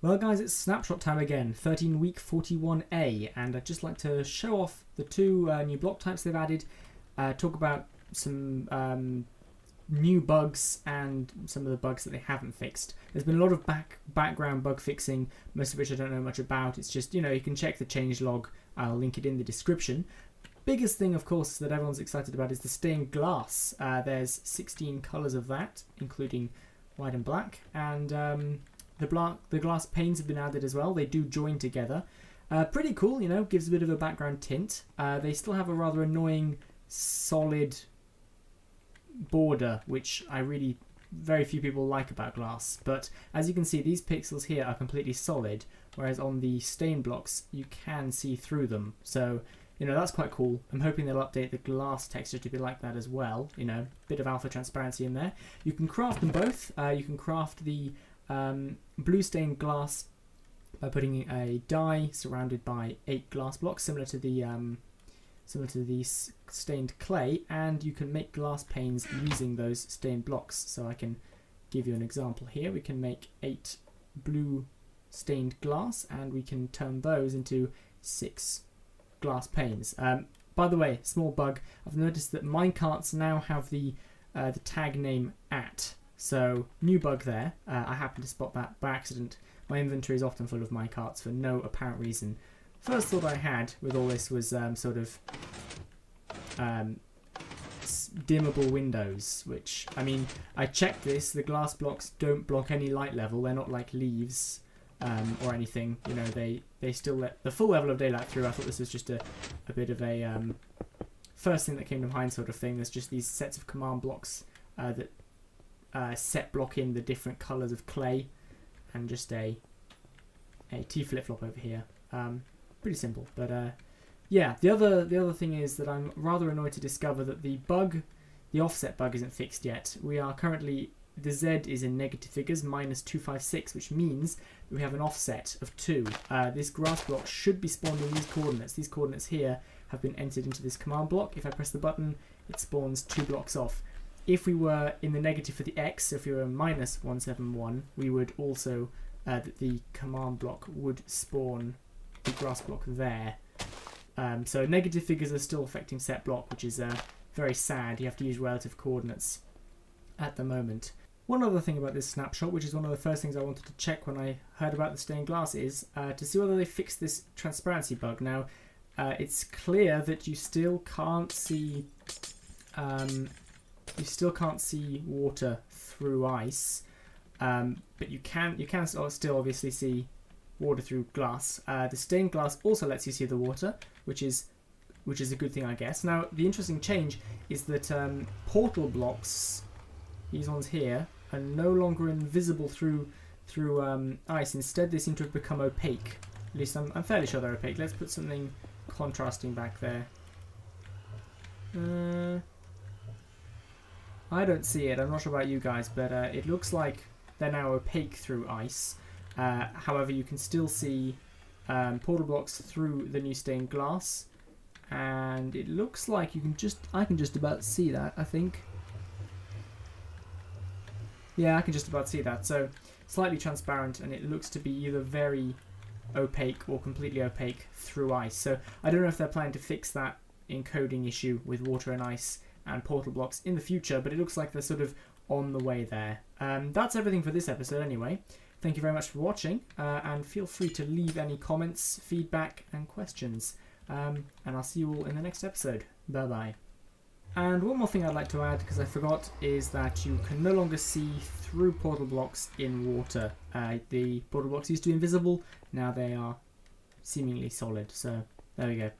Well guys, it's Snapshot time again, 13 week 41A, and I'd just like to show off the two new block types they've added, talk about some new bugs and some of the bugs that they haven't fixed. There's been a lot of background bug fixing, most of which I don't know much about. It's just, you know, you can check the changelog, I'll link it in the description. Biggest thing, of course, that everyone's excited about is the stained glass. There's 16 colours of that, including white and black, and the glass panes have been added as well. They do join together. Pretty cool, you know, gives a bit of a background tint. They still have a rather annoying solid border, which very few people like about glass. But as you can see, these pixels here are completely solid, whereas on the stain blocks, you can see through them. So, you know, that's quite cool. I'm hoping they'll update the glass texture to be like that as well. You know, bit of alpha transparency in there. You can craft them both. You can craft the blue stained glass by putting a die surrounded by 8 glass blocks, similar to the stained clay, and you can make glass panes using those stained blocks. So I can give you an example here. We can make 8 blue stained glass, and we can turn those into 6 glass panes. By the way, small bug. I've noticed that minecarts now have the tag name @ So, new bug there. I happened to spot that by accident. My inventory is often full of minecarts for no apparent reason. First thought I had with all this was sort of dimmable windows, which, I mean, I checked this. The glass blocks don't block any light level. They're not like leaves or anything. You know, they still let the full level of daylight through. I thought this was just a bit of a first thing that came to mind sort of thing. There's just these sets of command blocks that set block in the different colours of clay, and just a T flip-flop over here. Pretty simple, but yeah. The other thing is that I'm rather annoyed to discover that the offset bug isn't fixed yet. We are currently, the Z is in negative figures, -256, which means that we have an offset of 2. This grass block should be spawned in these coordinates. These coordinates here have been entered into this command block. If I press the button, it spawns 2 blocks off. If we were in the negative for the X, so if we were -171, we would also, the command block would spawn the grass block there. So negative figures are still affecting set block, which is very sad. You have to use relative coordinates at the moment. One other thing about this snapshot, which is one of the first things I wanted to check when I heard about the stained glass, is to see whether they fixed this transparency bug. Now, it's clear that you still can't see water through ice, but you can still obviously see water through glass. The stained glass also lets you see the water, which is a good thing, I guess. Now, the interesting change is that portal blocks, these ones here, are no longer invisible through ice. Instead, they seem to have become opaque. At least I'm fairly sure they're opaque. Let's put something contrasting back there. I don't see it. I'm not sure about you guys, but it looks like they're now opaque through ice. However, you can still see portal blocks through the new stained glass, and it looks like I can just about see that, I think. Yeah, I can just about see that. So, slightly transparent, and it looks to be either very opaque or completely opaque through ice. So, I don't know if they're planning to fix that encoding issue with water and ice and portal blocks in the future, but it looks like they're sort of on the way there. That's everything for this episode anyway. Thank you very much for watching, and feel free to leave any comments, feedback and questions, and I'll see you all in the next episode. Bye bye. And one more thing I'd like to add, because I forgot, is that you can no longer see through portal blocks in water. The portal blocks used to be invisible, now they are seemingly solid, so there we go.